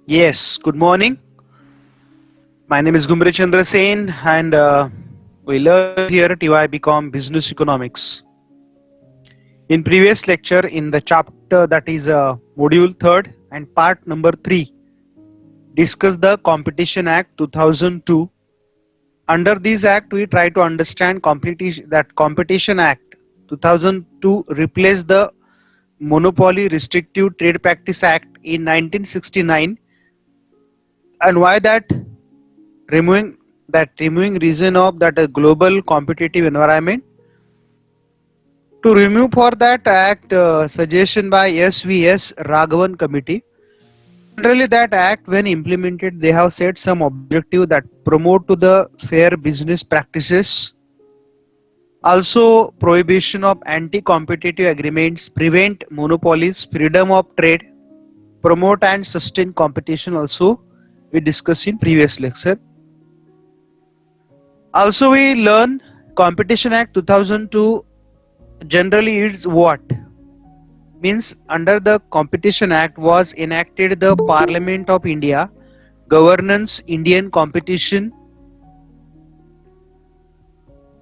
Yes, good morning. My name is Gumbre Chandra Sen, and we learn here TYBCom Business Economics. In previous lecture, in the chapter that is module third and part number 3, discuss the Competition Act 2002. Under this act, we try to understand Competition Act 2002 replaced the Monopoly Restrictive Trade Practice Act in 1969, and why removing removing reason of that a global competitive environment. To remove for that act, suggestion by SVS Raghavan committee. Generally that act when implemented they have set some objective that promote to the fair business practices, also prohibition of anti-competitive agreements, prevent monopolies, freedom of trade, promote and sustain competition. Also we discussed in previous lecture. Also we learn Competition Act 2002 generally is what means. Under the Competition Act was enacted the Parliament of India governance Indian competition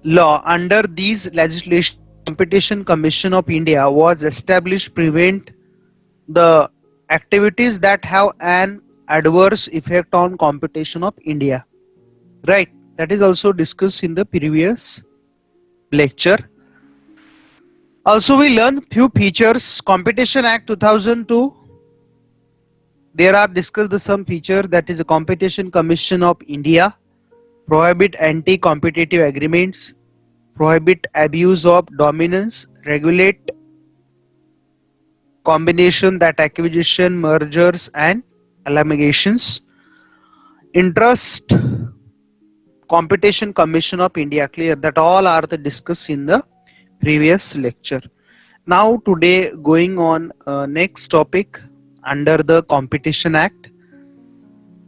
law. Under these legislation, Competition Commission of India was established prevent the activities that have an adverse effect on competition of India, right? That is also discussed in the previous lecture. Also we learn few features Competition Act 2002. There are discussed the some feature that is a Competition Commission of India prohibit anti-competitive agreements, prohibit abuse of dominance, regulate combination that acquisition, mergers and amalgamations. Interest Competition Commission of India, clear that all are the discussed in the previous lecture. Now today going on next topic under the Competition Act.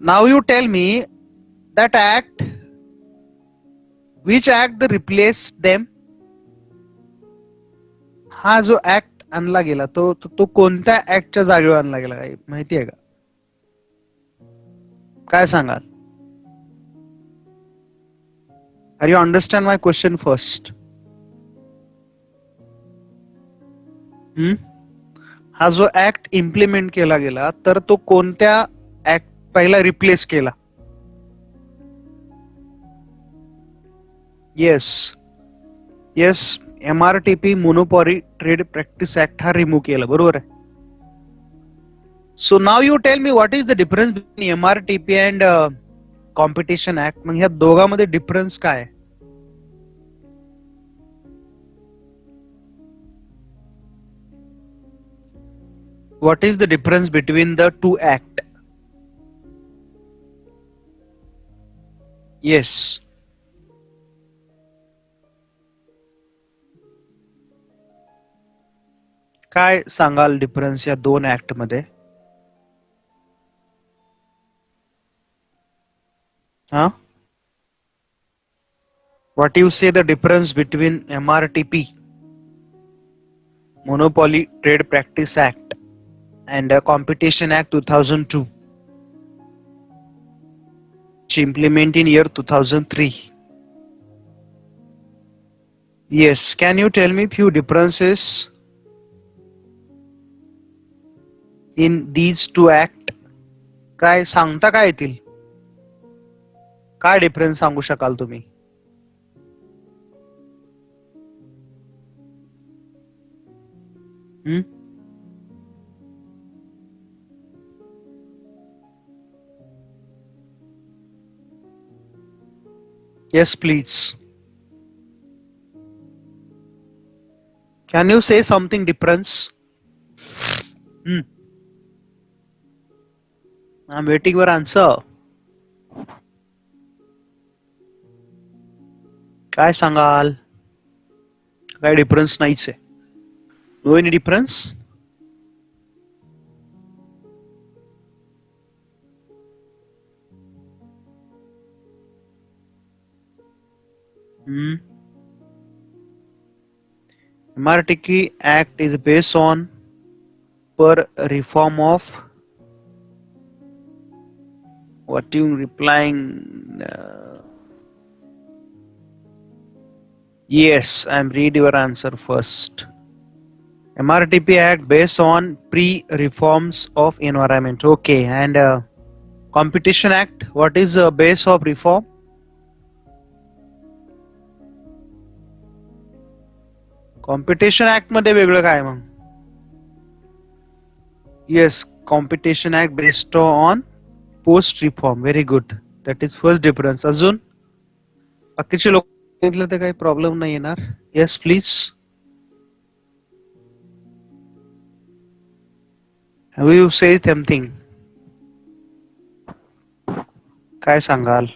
Now you tell me that act, which act replaced them. हा जो act आणला गेला तो कोणत्या ऍक्टच्या जागेवर आणला गेला काही माहिती आहे का? काय सांगाल? Are you understand my question first? हा जो ऍक्ट इम्प्लिमेंट केला गेला तर तो कोणत्या ऍक्ट पहिला रिप्लेस केला? Yes yes, MRTP monopoly trade practice act हा रिमूव्ह केला, बरोबर आहे. So now you tell me what is the difference between MRTP and competition act. मग ह्या दोघांमध्ये डिफरन्स काय आहे? What is the difference between the two act? Yes. काय सांगाल डिफरन्स या दोन ऍक्ट मध्ये? हा, what you say the difference between MRTP Monopoly Trade Practice Act and Competition Act 2002 which implement in year 2003? Yes, can you tell me few differences in these two act? काय सांगता काय येतील? काय difference सांगू शकाल तुम्ही? Yes, please. Can you say something difference? I'm waiting for answer. काय सांगाल? काय डिफरन्स नाहीच आहे? No any difference? MRTP Act is based on per reform of What you replying? Yes, I'm read your answer first. MRTP Act based on pre-reforms of environment. Okay, and Competition Act. What is the base of reform? Competition Act मध्ये वेगळं काय मग? Yes, Competition Act based on post reform. Very good. That is first difference. अजून बाकीचे लोक सांगितलं तर काही problem नाही येणार. Yes, please. Have you say something? काय सांगाल?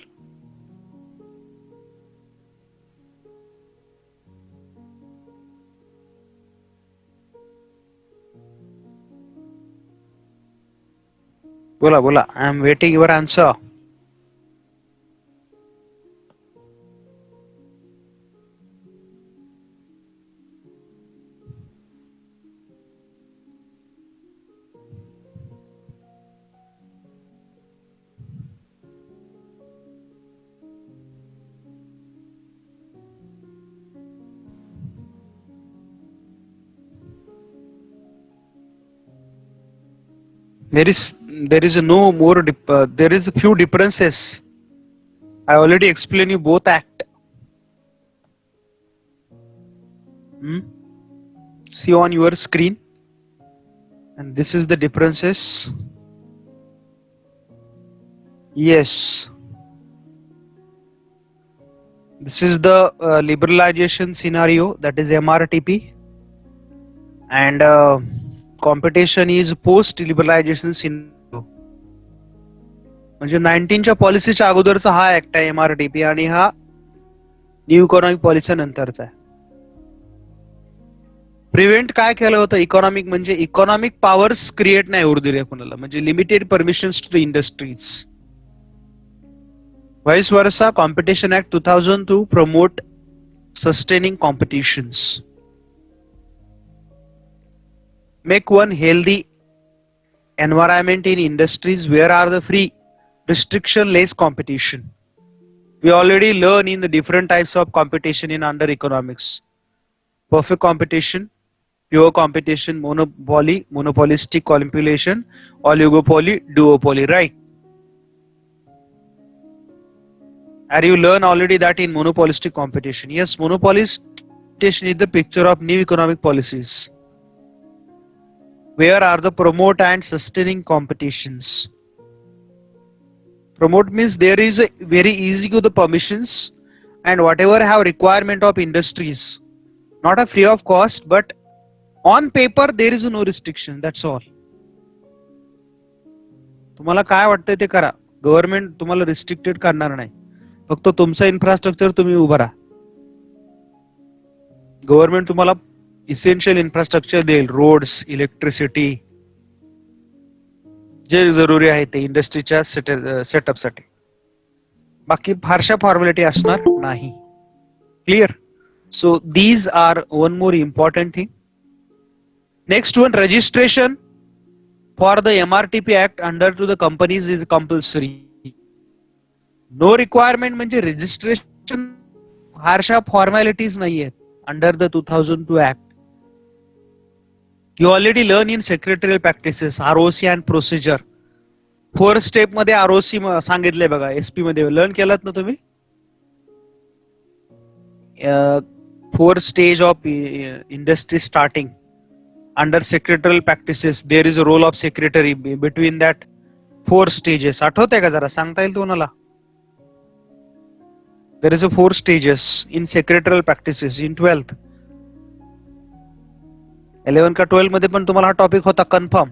बोला बोला. I am waiting your answer. There is no more there is a few differences. I already explained you both act. See on your screen, and this is the differences. Yes, this is the liberalization scenario, that is MRTP, and competition is post liberalization scenario. म्हणजे 19च्या पॉलिसीच्या अगोदरचा हा act आहे MRTP आणि हा new economic policy नंतरचा आहे. Prevent काय केलं होतं? इकॉनॉमिक म्हणजे इकॉनॉमिक पॉवर्स क्रिएट नाही होऊ दिले कोणाला, म्हणजे limited permissions to the industries. Vice versa competition act 2002 promote sustaining competitions, make one healthy environment in industries where are the free restriction less competition. We already learn in the different types of competition in under economics: perfect competition, pure competition, monopoly, monopolistic competition, oligopoly, duopoly, right? Are you learn already that in monopolistic competition? Yes, monopolistic is the picture of new economic policies. Where are the promote and sustaining competitions? Promote means there is a very easy to the permissions and whatever have requirement of industries, not a free of cost, but on paper there is no restriction. That's all. तुम्हाला काय वाटतंय ते करा. Government तुम्हाला restricted करणार नाही. फक्त तुमचं इन्फ्रास्ट्रक्चर तुम्ही उभा राहा. गव्हर्नमेंट तुम्हाला इसेन्शियल इन्फ्रास्ट्रक्चर देईल, रोड्स, इलेक्ट्रिसिटी, जे जरुरी आहे ते इंडस्ट्रीच्या सेटअपसाठी. बाकी फारशा फॉर्मॅलिटी असणार नाही. Clear? So these are one more important thing. Next one, registration for the MRTP act under to the companies is compulsory. No requirement म्हणजे रजिस्ट्रेशन फारशा फॉर्मॅलिटीज नाही आहेत under the 2002 act. You already learn in secretarial practices, ROC and procedure. 4 step मध्ये ROC सांगितले बघा. SP मध्ये learn केलात ना तुम्ही? 4 stage of industry starting. Under secretarial practices, there is a role of secretary between that 4 stages. आठवतंय का जरा? सांगता येईल तुम्हाला? There is a 4 stages in secretarial practices in 12th. 11 का 12 मध्ये पण तुम्हाला हा टॉपिक होता कन्फर्म.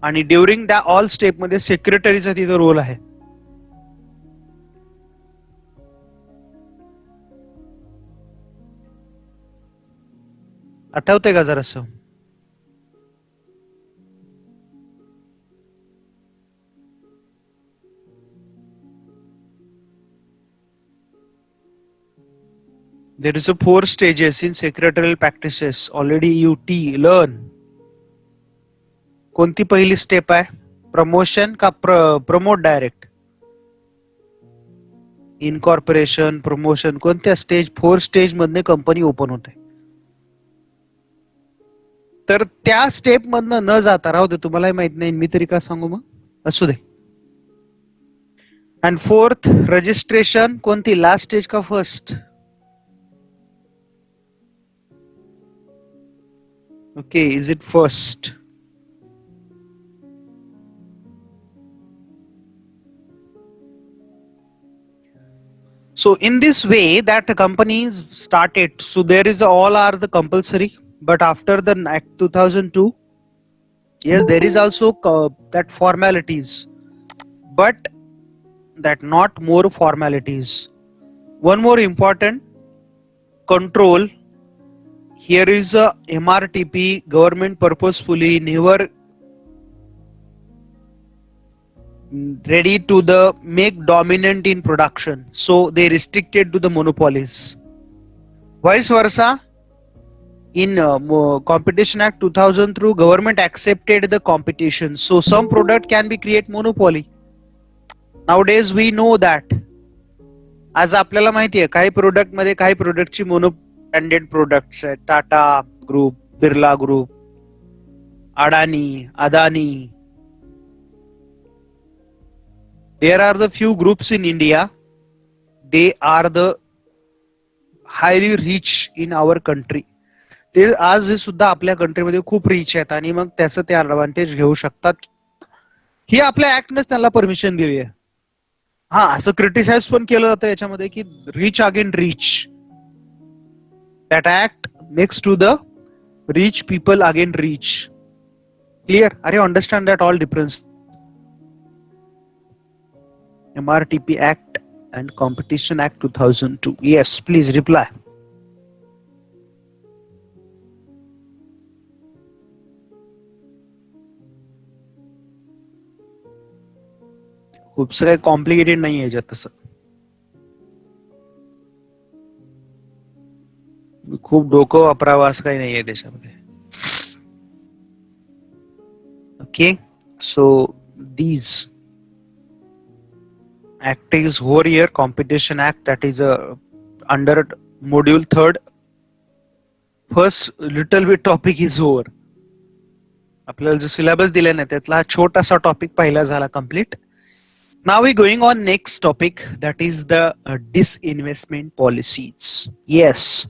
आणि ड्युरिंग द ऑल स्टेप मध्ये सेक्रेटरीचा तिथे रोल आहे. आठवतंय का जरासं? There is a 4 stages in secretarial practices. Already you learn. कोणती पहिली स्टेप आहे? प्रमोशन का प्रमोट डायरेक्ट, इनकॉर्पोरेशन, प्रमोशन, कोणत्या stage? 4 stage Madhane company open होते. तर त्या स्टेप मधनं न जाता, राहू दे, तुम्हालाही माहित नाही, मी तरी का सांगू, मग असू दे. अँड फोर्थ रजिस्ट्रेशन, कोणती? लास्ट स्टेज का first? Okay, is it first? So in this way that companies started, so there is all are the compulsory, but after the Act 2002, yes, there is also that formalities, but that not more formalities. One more important control here is a MRTP, government purposefully never ready to the make dominant in production, so they restricted to the monopolies. Vice versa, in Competition Act 2000 through government accepted the competition, so some product can be create monopoly. Nowadays we know that, आज आपल्याला माहिती आहे काही product मध्ये काही प्रोडक्टची mono branded products आहेत, Tata group, Birla group, Adani, Adani. There are the few groups in India, they are the highly rich in our country. ते आज सुद्धा आपल्या कंट्रीमध्ये खूप रिच आहेत आणि मग त्याचं ते ऍडव्हान्टेज घेऊ शकतात. ही आपल्या ऍक्टनेच त्यांना परमिशन दिली आहे. हा, असं क्रिटिसाइज पण केलं जातं याच्यामध्ये की rich again rich, that act makes to the rich people again rich. Clear? Are you understand that all difference? MRTP Act and Competition Act 2002. Yes, please reply. खूप काही कॉम्प्लिकेटेड नाही आहे याच्यात तसं. खूप डोकं वापरावं असं काही नाहीये त्याच्यामध्ये. Okay, so these act is whole year competition act, that is under module 3rd. First little bit topic is over. आपल्याला जो सिलेबस दिला ना त्यातला हा छोटासा टॉपिक पहिला झाला complete. Now we going on next topic, that is the disinvestment policies. Yes,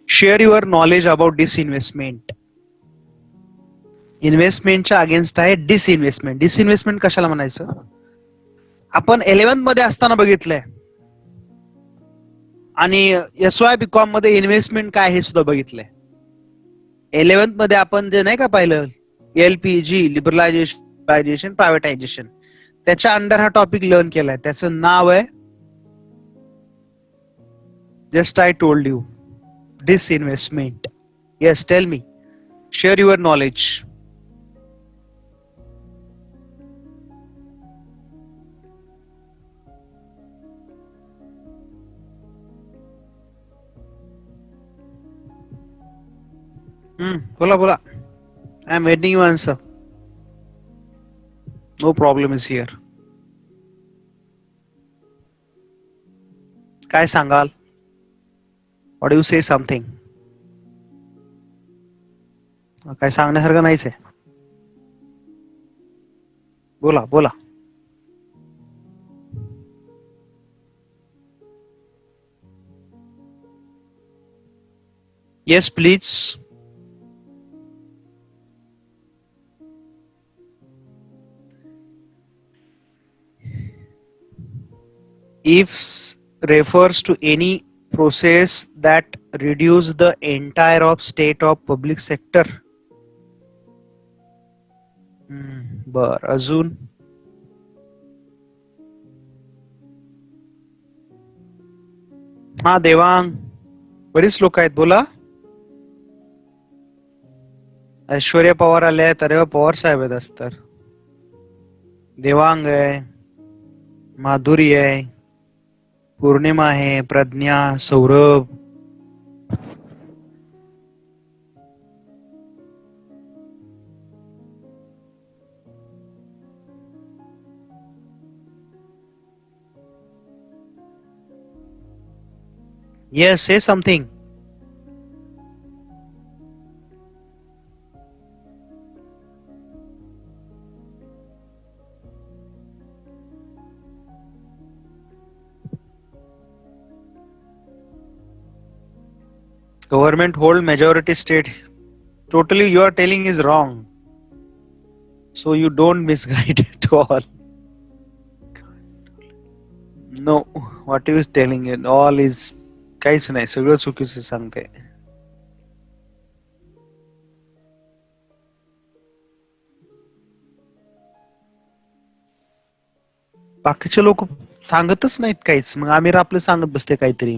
share your knowledge about disinvestment. इन्व्हेस्टमेंटच्या अगेन्स्ट आहे डिसइन्व्हेस्टमेंट. डिसइन्व्हेस्टमेंट कशाला म्हणायचं? आपण 11th मध्ये असताना बघितलंय आणि SY BCom मध्ये इन्व्हेस्टमेंट काय हे सुद्धा बघितलंय. 11th मध्ये आपण जे नाही का पाहिलं, LPG, लिबरलायझेशन, प्रायव्हेटायझेशन, त्याच्या अंडर हा टॉपिक लर्न केलाय. त्याचं नाव आहे, just I told you, disinvestment. Yes, tell me, share your knowledge. बोला बोला. I am waiting you answer. No problem is here. काय सांगाल? What you say something? काय सांगण्यासारखं नाहीच आहे. बोला बोला. Yes please. If refers to any process that reduce the entire of state of public sector. बर, अजून? हा देवांग, बरीच लोक आहेत, बोला. ऐश्वर्या पवार आले आहेत. अरे पवार साहेब आहेत असतात. देवांग आहे, माधुरी आहे, पूर्णिमा आहे, प्रज्ञा, Saurabh. Yes, say something. Government hold majority state. Totally, you are telling is wrong. So you don't misguide at all. No, what you is telling it all is काहीच नाही, सगळं चुकीचं सांगते. बाकीचे लोक सांगतच नाहीत काहीच, मग आमिर आपलं सांगत बसते काहीतरी.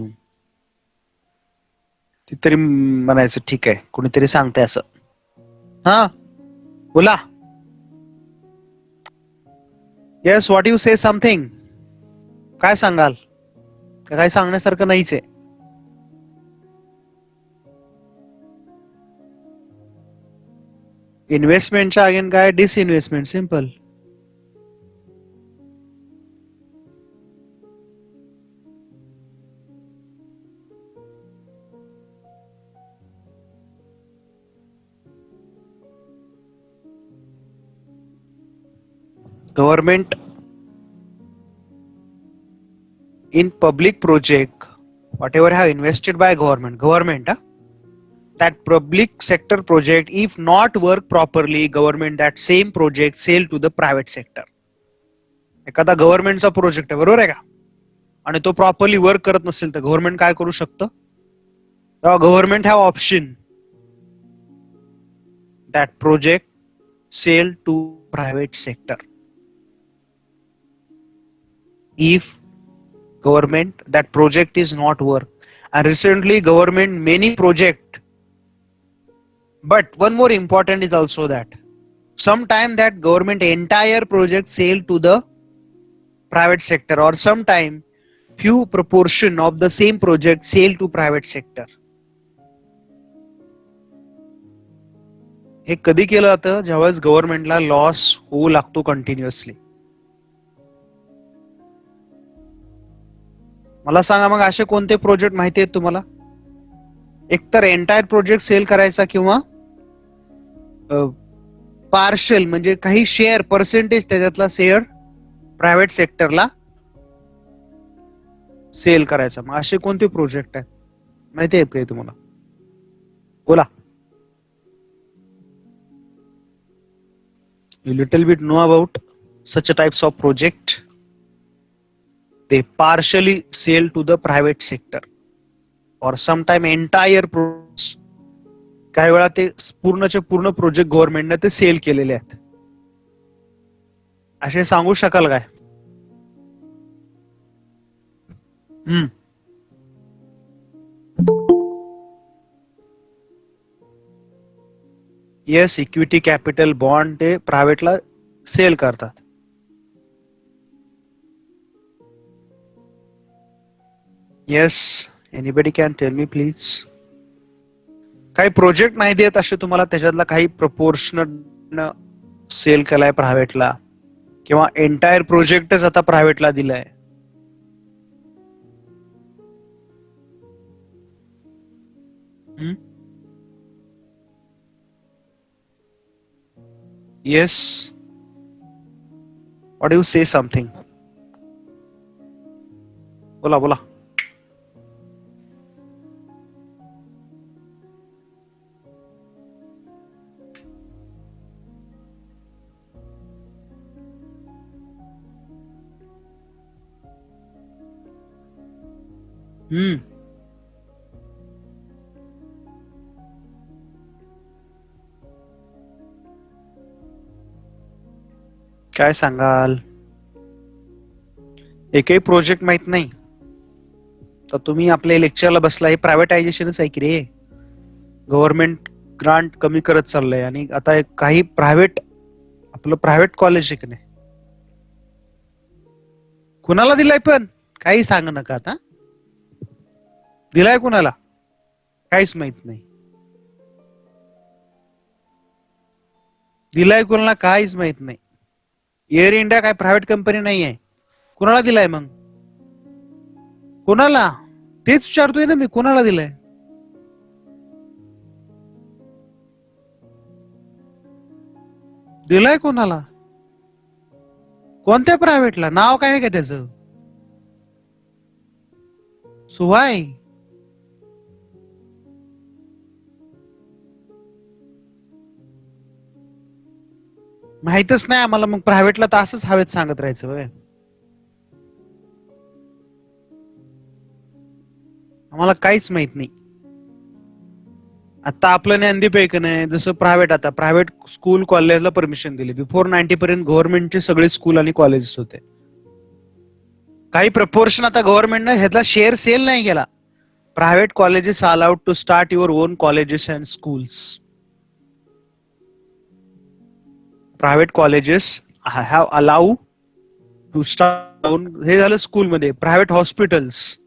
ती तरी म्हणायचं ठीक आहे, कोणीतरी सांगते असं. हा बोला. Yes, what you say something. काय सांगाल? काय सांगण्यासारखं नाहीच आहे. इन्व्हेस्टमेंटच्या अगेन काय? Disinvestment, simple. Government in public project, whatever have invested by government, that public sector project, if not work properly, government that same project sell to the private sector. एखादा गव्हर्नमेंटचा project आहे, बरोबर आहे का, आणि तो प्रॉपरली वर्क करत नसेल तर गव्हर्नमेंट काय करू शकतं? Government have option that project sell to private sector. If government that project is not work, and recently government many project, but one more important is also that sometime that government entire project sell to the private sector, or sometime few proportion of the same project sell to private sector. हे कधी केलं जातं? जेव्हा गव्हर्नमेंटला loss होऊ लागतो continuously. मला सांगा मग असे कोणते project माहिती आहेत तुम्हाला? एकतर एंटायर प्रोजेक्ट सेल करायचा, किंवा पार्शल म्हणजे काही शेअर पर्सेंटेज त्याच्यातला शेअर प्रायव्हेट सेक्टरला सेल करायचा. मग असे कोणते प्रोजेक्ट आहेत माहिती आहेत काही तुम्हाला? बोला. You little bit know about such a types of project. They partially sell to the private sector, or sometime entire projects. काही वेळा ते पूर्णचे पूर्ण प्रोजेक्ट गव्हर्नमेंटने ते सेल केलेले आहेत. असे सांगू शकाल काय? येस, इक्विटी कॅपिटल बॉन्ड ते प्रायव्हेटला सेल करतात. Yes, anybody can tell me please. काही प्रोजेक्ट नाही देत असे तुम्हाला, त्याच्यातला काही प्रपोर्शनल सेल केलाय प्रायव्हेटला, किंवा एंटायर प्रोजेक्टच आता प्रायव्हेटला दिलाय. Yes, what you say something. बोला बोला. काय सांगाल? एकही प्रोजेक्ट माहित नाही तर तुम्ही आपल्या लेक्चरला बसला. हे प्रायव्हेटायझेशनच आहे की रे. गव्हर्नमेंट ग्रांट कमी करत चाललंय, आणि आता काही प्रायव्हेट, आपलं प्रायव्हेट कॉलेज आहे की नाही, कुणाला दिलाय पण काही सांग नका आता. दिलाय कुणाला काहीच माहित नाही. दिलाय कुणाला काहीच माहित नाही. एअर इंडिया काय प्रायव्हेट कंपनी नाही आहे. कुणाला दिलाय मग? कुणाला तेच विचारतोय ना मी, कोणाला दिलंय? दिलंय कोणाला? कोणत्या प्रायव्हेटला? नाव काय आहे का त्याचं? सुवाय माहितच नाही आम्हाला. मग प्रायव्हेटला तर असंच हवेत सांगत राहायचं होय. आम्हाला काहीच माहित नाही. आता आपलं ज्ञानदीप आहे का नाही, जसं प्रायव्हेट, आता प्रायव्हेट स्कूल कॉलेजला परमिशन दिली. बिफोर 90 पर्यंत गव्हर्नमेंटचे सगळे स्कूल आणि कॉलेजेस होते. काही प्रपोर्शन आता गव्हर्नमेंटने ह्याचा शेअर सेल नाही केला. Private colleges allowed to start your own colleges and schools. Private colleges have allow to start. हे झालं स्कूलमध्ये. प्रायव्हेट हॉस्पिटल्स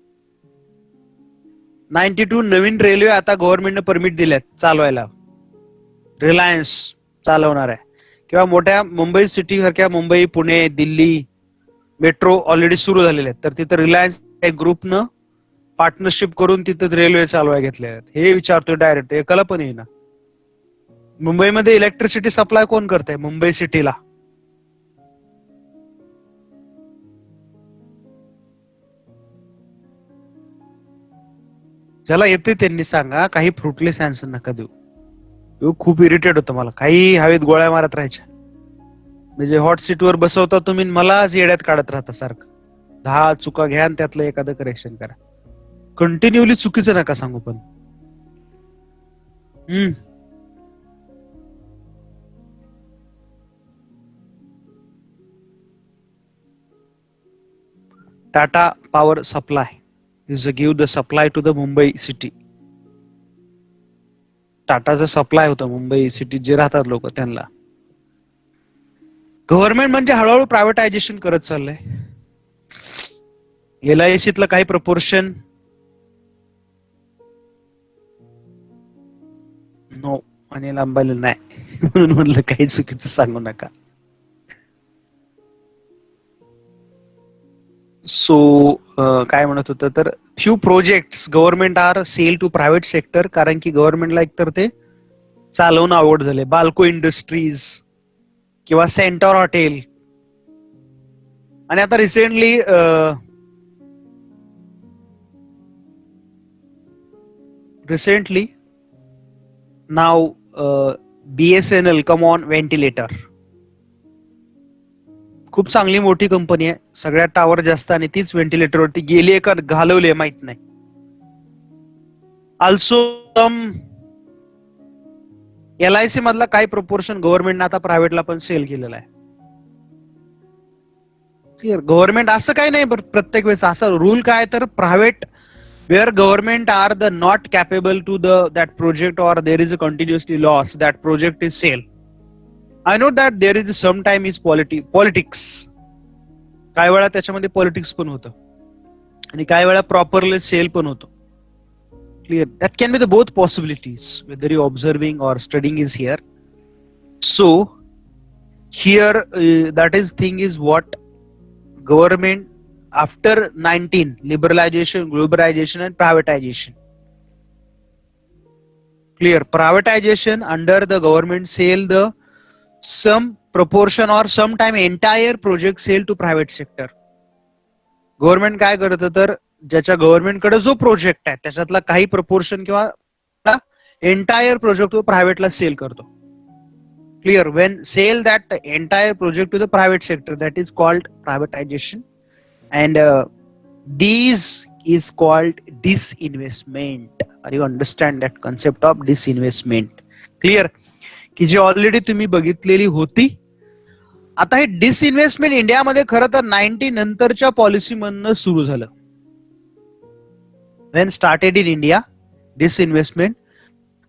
92 नवीन रेल्वे आता गव्हर्नमेंटने परमिट दिल्यात चालवायला. रिलायन्स चालवणार आहे. किंवा मोठ्या मुंबई सिटी सारख्या, मुंबई, पुणे, दिल्ली मेट्रो ऑलरेडी सुरू झालेले आहेत. तर तिथं रिलायन्स ग्रुपनं पार्टनरशिप करून तिथं रेल्वे चालवाय घेतल्या आहेत. हे विचारतोय डायरेक्ट, एकाला पण येईना. मुंबईमध्ये इलेक्ट्रिसिटी सप्लाय कोण करतंय मुंबई सिटीला? ज्याला येते त्यांनी सांगा. काही फ्रुटलेस आन्सर नका देऊ. खूप इरिटेट होतं मला. काही हवेत गोळ्या मारत राहायच्या. म्हणजे हॉट सीटवर बसवता तुम्ही, मला येड्यात काढत राहता सारखं. 10 चुका घ्या आणि त्यातलं एखादं करेक्शन करा. कंटिन्युअली चुकीचं नका सांगू पण. Tata power supply is to give the supply to the Mumbai city. टाटाचा सप्लाय होता मुंबई सिटीत जे राहतात लोक त्यांना. गव्हर्नमेंट म्हणजे हळूहळू प्रायव्हेटायझेशन करत चाललंय. LICतलं काही प्रपोर्शन नो, आणि लांबायला नाही. म्हणून म्हणलं काही चुकीचं सांगू नका. सो काय म्हणत होतं, तर few projects government are sell to private sector. कारण की गव्हर्नमेंटला एकतर ते चालवणं आवड झाले. बाल्को इंडस्ट्रीज किंवा सेंटर हॉटेल. आणि आता रिसेंटली नाव BSNL कम ऑन व्हेंटिलेटर. खूप चांगली मोठी कंपनी आहे. सगळ्यात टावर जास्त, आणि तीच व्हेंटिलेटरवरती गेली का घालवली माहित नाही. ऑल्सो LIC मधला काही प्रपोर्शन गव्हर्नमेंटने आता प्रायव्हेटला पण सेल केलेला आहे. क्लिअर. गव्हर्नमेंट असं काही नाही प्रत्येक वेळेस असं रूल काय, तर private where government are the not capable to that project or there is a continuously loss, that project is sell. I know that there is some time is politics. काही वेळा त्याच्यामध्ये पॉलिटिक्स पण होतं, आणि काही वेळा प्रॉपरली सेल पण होतो. Clear. That can be the both possibilities whether you observing or studying is here. So here that is thing is what government after 19 liberalization, globalization and privatization. Clear. Privatization under the government sale the some proportion or sometime entire project sale to private sector. Government काय करतं, तर ज्याच्या government कडे जो project आहे त्याच्यातला काही proportion किंवा एंटायर प्रोजेक्ट तो प्रायव्हेटला सेल करतो. Clear. When sell that entire project to the private sector, that is called privatization, and these is called disinvestment. Are you understand that concept of disinvestment? Clear. की जी already तुम्ही बघितलेली होती. आता हे disinvestment इंडियामध्ये खरं तर 90 नंतरच्या पॉलिसी मधनं सुरू झालं. When started in India, disinvestment,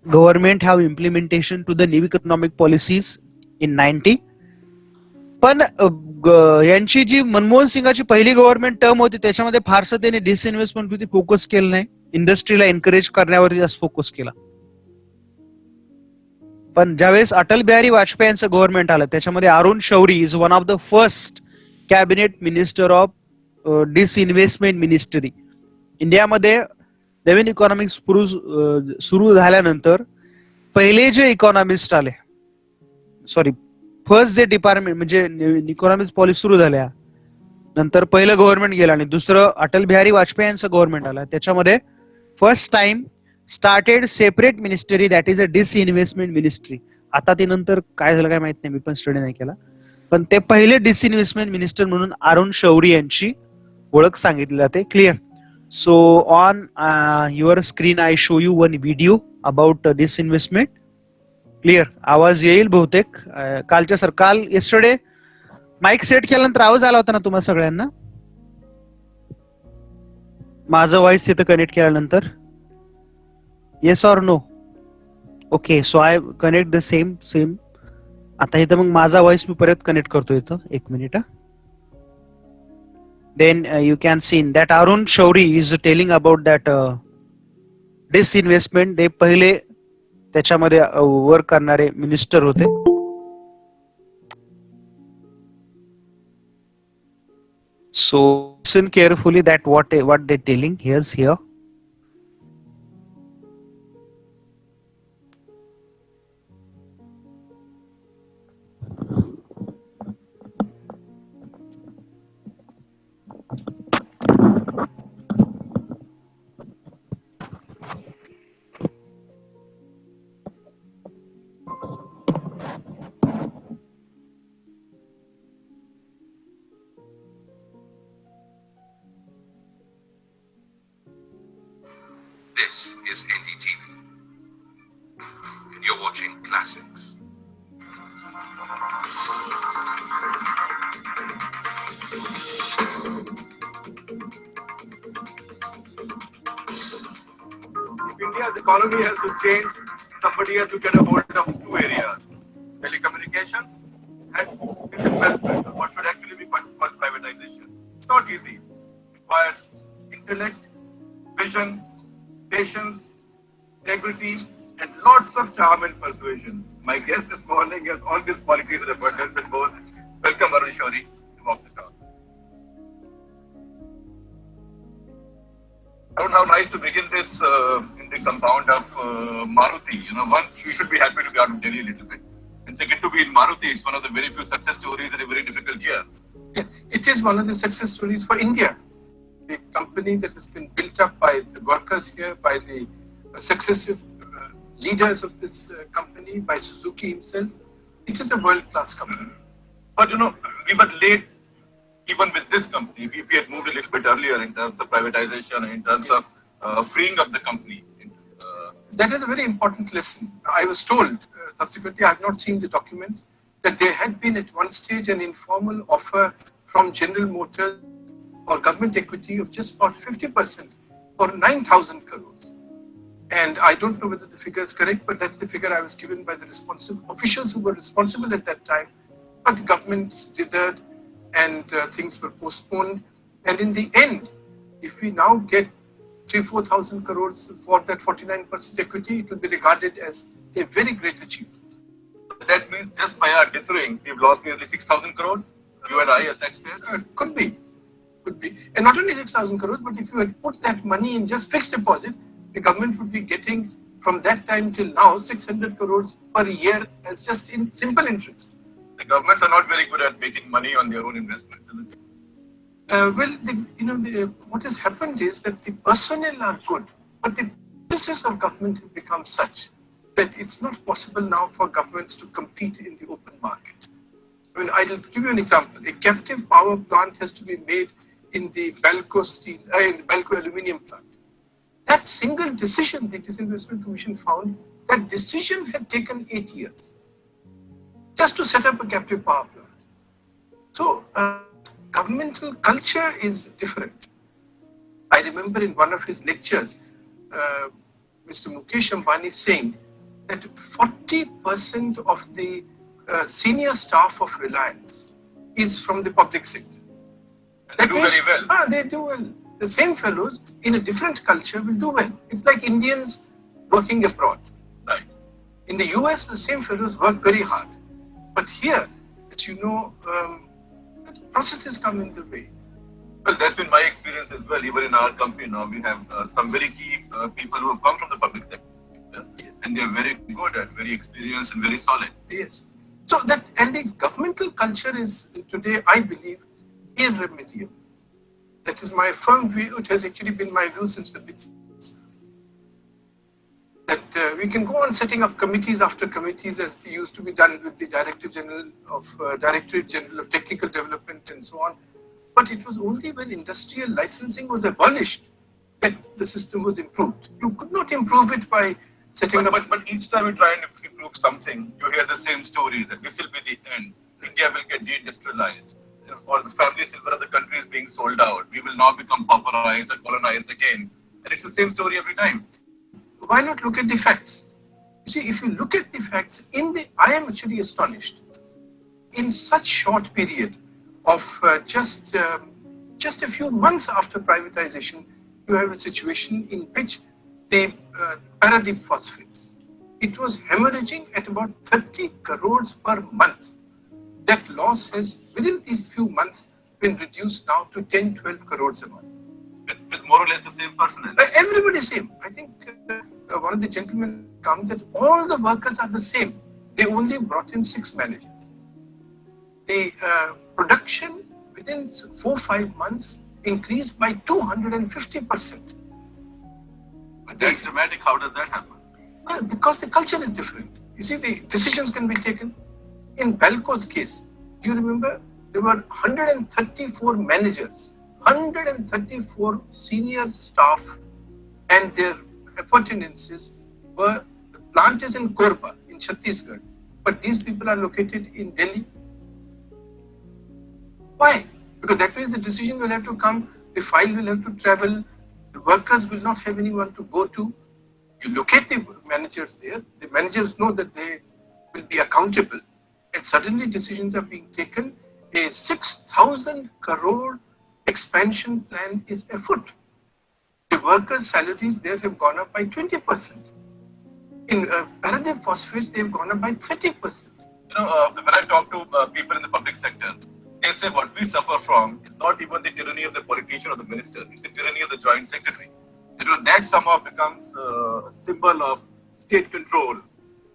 government have implementation to the new economic policies in 90. पण यांची जी मनमोहन सिंगाची पहिली गव्हर्नमेंट टर्म होती त्याच्यामध्ये फारसं त्याने डिसइन्व्हेस्टमेंट वरती फोकस केलं नाही. इंडस्ट्रीला एनकरेज करण्यावरती जास्त फोकस केला. पण ज्यावेळेस अटल बिहारी वाजपेयी यांचं गव्हर्नमेंट आलं त्याच्यामध्ये Arun Shourie is one of the first cabinet minister of disinvestment ministry. इंडियामध्ये नवीन इकॉनॉमिक्स सुरू झाल्यानंतर पहिले जे इकॉनॉमिस्ट आले, सॉरी फर्स्ट जे डिपार्टमेंट म्हणजे इकॉनॉमिक्स पॉलिसी सुरू झाल्या नंतर पहिलं गव्हर्नमेंट गेलं आणि दुसरं अटल बिहारी वाजपेयी यांचं गव्हर्नमेंट आलं. त्याच्यामध्ये first time started separate ministry that is a disinvestment ministry. आता ते नंतर काय झालं काय माहित नाही, मी पण स्टडी नाही केला. पण ते पहिले डिसइन्व्हेस्टमेंट मिनिस्टर म्हणून अरुण शौरी यांची ओळख सांगितली जाते. Clear. So on your screen I show you one video about disinvestment. Clear. आवाज येईल बहुतेक. काल येस्टरडे माईक सेट केल्यानंतर आवाज आला होता ना तुम्हाला सगळ्यांना? माझं व्हॉइस तिथं कनेक्ट केल्यानंतर yes or no? Okay, so I connect the same. आता इथं मग माझा व्हॉइस मी परत कनेक्ट करतो इथं. एक minute. Then you can see that Arun Shourie is telling about that disinvestment. ते पहिले त्याच्यामध्ये वर्क करणारे मिनिस्टर होते. So listen carefully that what they're telling. Here's here. This is NDTV, and you're watching Classics. If India's economy has to change, somebody has to get a hold of two areas: telecommunications and disinvestment, or what should actually be called privatization. It's not easy. It requires intellect, vision, patience, integrity, and lots of charm and persuasion. My guest this morning is on these qualities and abundance and more. Welcome, Arun Shourie, to Walk the Talk. Arun, how nice to begin this in the compound of Maruti. You know, one, you should be happy to be out of Delhi a little bit. And second, to be in Maruti, it's one of the very few success stories in a very difficult year. It is one of the success stories for India. A company that has been built up by the workers here, by the successive leaders of this company, by Suzuki himself. It is a world-class company. But you know, we were late even with this company. If we had moved a little bit earlier in terms of privatization and in terms of freeing up the company. That is a very important lesson. I was told, subsequently, I have not seen the documents, that there had been at one stage an informal offer from General Motors or government equity of just about 50% for 9,000 crores. And I don't know whether the figure is correct, but that's the figure I was given by the responsible officials who were responsible at that time. But governments dithered and things were postponed. And in the end, if we now get 3,000-4,000 crores for that 49% equity, it will be regarded as a very great achievement. That means just by our dithering, we've lost nearly 6,000 crores, you and I as taxpayers? Could be. And not only 6,000 crores, but if you had put that money in just fixed deposit, the government would be getting from that time till now 600 crores per year as just in simple interest. The governments are not very good at making money on their own investments, isn't it? What has happened is that the personnel are good, but the processes of government have become such that it's not possible now for governments to compete in the open market. I mean, I'll give you an example. A captive power plant has to be made in the Balco aluminium plant. That single decision, the Disinvestment Commission found, that decision had taken 8 years just to set up a captive power plant. So, governmental culture is different. I remember in one of his lectures, Mr. Mukesh Ambani saying that 40% of the senior staff of Reliance is from the public sector. They do very well. They do well. The same fellows in a different culture will do well. It's like Indians working abroad. Right. In the US, the same fellows work very hard. But here, as you know, processes come in the way. Well, that's been my experience as well. Even in our company now, we have some very key people who have come from the public sector, Yes. and they are very good and very experienced and very solid. Yes. So that and the governmental culture is today, I believe, irremediable. That is my firm view. It has actually been my view since the beginning. That we can go on setting up committees after committees as they used to be done with the Directorate General of Technical Development and so on. But it was only when industrial licensing was abolished that the system was improved. You could not improve it by setting up. But each time we try and improve something, you hear the same stories that this will be the end. India will get deindustrialized. Or the family silver of the country is being sold out. We will now become pauperized and colonized again. And it's the same story every time. Why not look at the facts? You see, if you look at the facts, I am actually astonished. In such short period of just a few months after privatization, you have a situation in which the Paradeep phosphates, it was hemorrhaging at about 30 crores per month. That loss has, within these few months, been reduced now to 10, 12 crores a month. With more or less the same personnel. Everybody same. I think one of the gentlemen come that all the workers are the same. They only brought in 6 managers. The production within 4-5 months increased by 250%. But that's dramatic. How does that happen? Well, because the culture is different. You see, the decisions can be taken. In Balco's case, do you remember there were 134 managers, 134 senior staff, and their appurtenances were, the plant is in Korba in Chhattisgarh, but these people are located in Delhi. Why? Because that way the decision will have to come, the file will have to travel, the workers will not have anyone to go to. You locate the managers there, the managers know that they will be accountable, and suddenly decisions are being taken. A 6,000 crore expansion plan is afoot. The workers' salaries there have gone up by 20%. In Paradeep phosphates, they have gone up by 30%. When I talk to people in the public sector, they say what we suffer from is not even the tyranny of the politician or the minister, it's the tyranny of the joint secretary. That somehow becomes a symbol of state control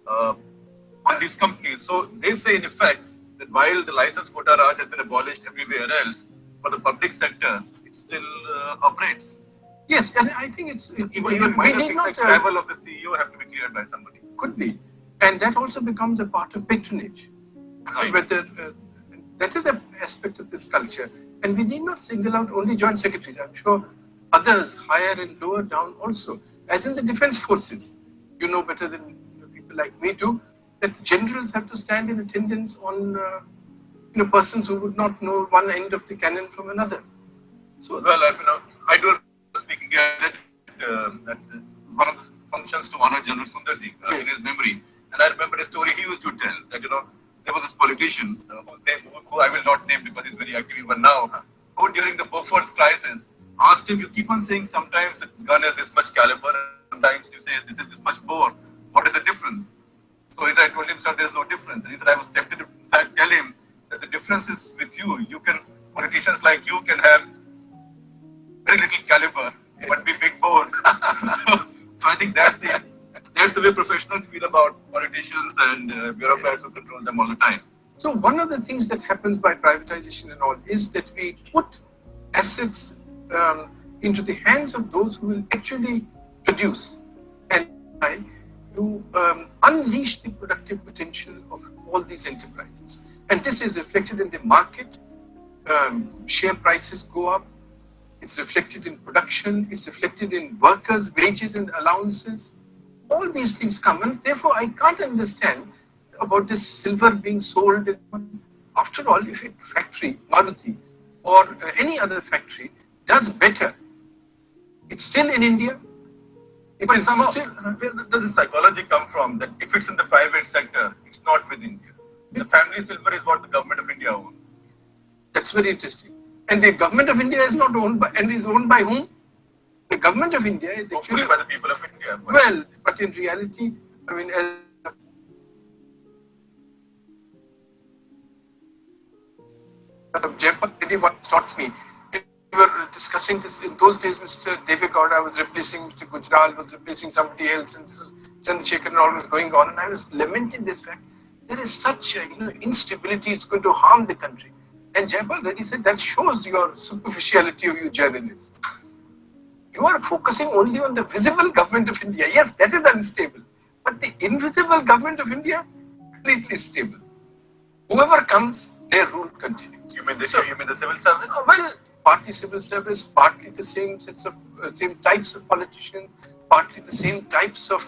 on these companies. So they say, in effect, that while the license quota Raj has been abolished everywhere else, for the public sector, it still operates. Yes, and I think it's Even things like travel of the CEO have to be cleared by somebody. Could be, and that also becomes a part of patronage. Right. Whether that is an aspect of this culture, and we need not single out only joint secretaries. I'm sure others higher and lower down also, as in the defense forces. You know better than people like me do that generals have to stand in attendance on persons who would not know one end of the cannon from another. So well, I do speaking at one of the functions to honor General Sundarji in his memory, and I remember a story he used to tell that there was this politician whose name who I will not name because he's very active even now, who during the Bofors crisis asked him, you keep on saying sometimes the gun has this much caliber, sometimes you say this is this much bore. What is the difference? So I told him, sir, there's no difference. And he said, I was tempted to in fact tell him that the difference is with you. Politicians like you can have very little caliber, but be big bores. So I think that's the way professionals feel about politicians and bureaucrats who control them all the time. So one of the things that happens by privatization and all is that we put assets into the hands of those who will actually produce and to unleash the productive potential of all these enterprises. And this is reflected in the market. Share prices go up. It's reflected in production. It's reflected in workers' wages and allowances. All these things come. And therefore, I can't understand about this silver being sold. After all, if a factory, Maruti, or any other factory does better, it's still in India. But somehow, where does the psychology come from that if it's in the private sector, it's not with India? The family silver is what the government of India owns. That's very interesting. And the government of India is not owned by, and is owned by whom? The government of India is hopefully actually by the people of India. Well, but in reality, I mean, Jaipal once taught me, if we were discussing this in those days. Mr. Devegowda was replacing Mr. Gujral, was replacing somebody else, and this is Chandrasekhar and all was going on. And I was lamenting this fact. There is such instability; it's going to harm the country. And Jaipal Reddy said that shows your superficiality of you journalists. You are focusing only on the visible government of India. Yes, that is unstable. But the invisible government of India, completely stable. Whoever comes, their rule continues. You mean the civil service? Well, partly civil service, partly the same sets of same types of politicians, partly the same types of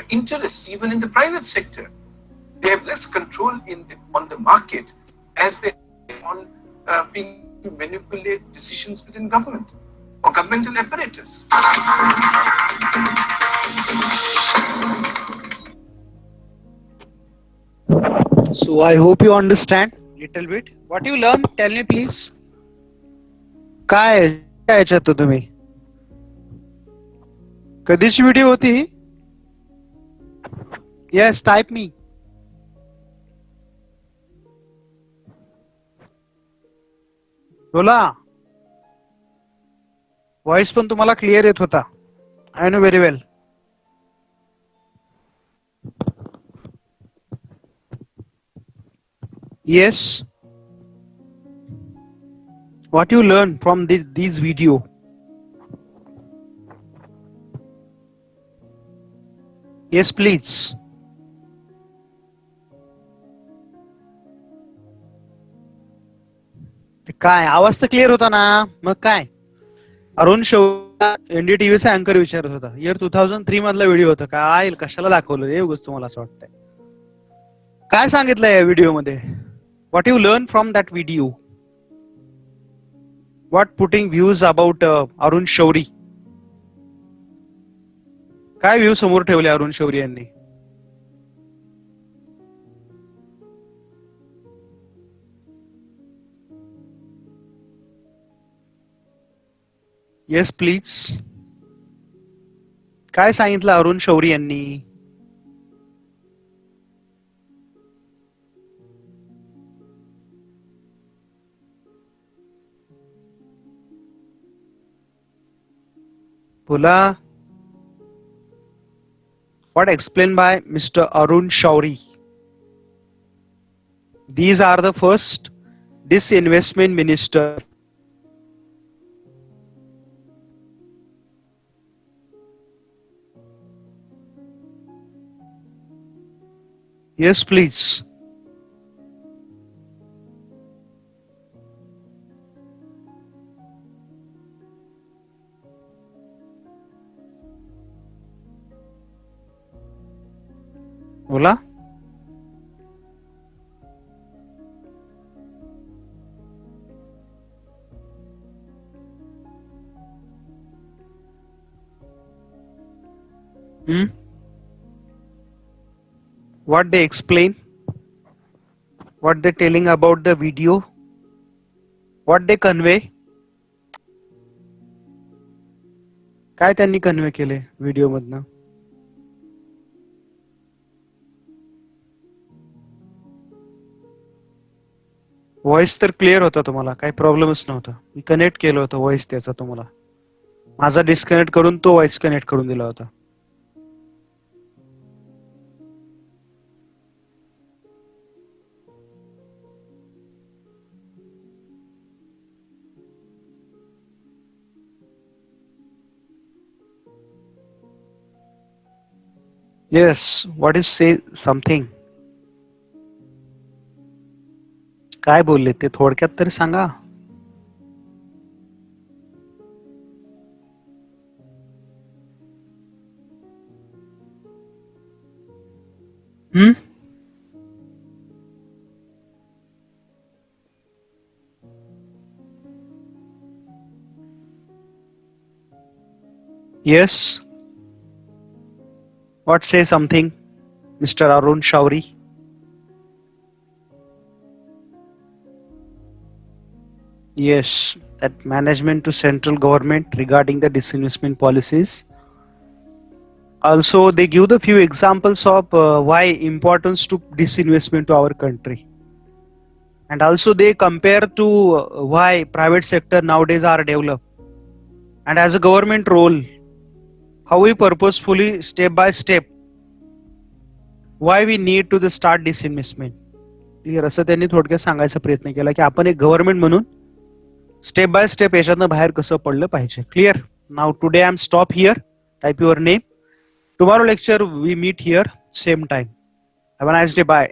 interests, even in the private sector. They have less control on the market as they on being to manipulate decisions within government or governmental apparatus. So I hope you understand little bit. What you learn? Tell me please. काय याच्यात तुम्ही कधीची video होती ही? Yes, type me. बोला. Voice पण तुम्हाला clear येत होता. I know very well. Yes. What you learn from these video? Yes, please. काय आवाज तर क्लिअर होता ना. मग काय अरुण शौर्य एनडीटीव्हीचा अँकर विचारत होता. इयर 2003 मधला व्हिडिओ होता. काय कशाला दाखवलं हे उगाच तुम्हाला असं वाटतंय. काय सांगितलंय या व्हिडिओ मध्ये? What you learn from that video? What putting views about Arun Shauri? काय व्ह्यू समोर ठेवले अरुण शौरी यांनी? Yes please. काय सांगितलं अरुण शौरी यांनी? बोला. What explained by Mr. Arun Shauri? These are the first disinvestment minister. Yes, please. बोला. What they explain? What they telling about the video? What they convey? काय त्यांनी कन्वे केले व्हिडिओ मधनं? व्हॉइस तर क्लिअर होता तुम्हाला, काही प्रॉब्लेमच नव्हता. मी कनेक्ट केलं होतं व्हॉइस त्याचा तुम्हाला. माझा डिस्कनेक्ट करून तो व्हॉइस कनेक्ट करून दिला होता. येस. व्हॉट इज से समथिंग? काय बोलले ते थोडक्यात तरी सांगा. Yes. What say something, Mr. Arun Shauri? Yes, that management to central government regarding the disinvestment policies. Also, they give the few examples of why importance to disinvestment to our country. and also they compare to why private sector nowadays are developed, and as a government role, how we purposefully step by step why we need to the start disinvestment. Clear असं त्यांनी थोडक्यात सांगायचा प्रयत्न केला की आपण एक government म्हणून स्टेप बाय स्टेप याच्यातनं बाहेर कसं पडलं पाहिजे. Clear. Now today I am stop here. Type your name. Tomorrow lecture we meet here same time. Have a nice day. Bye.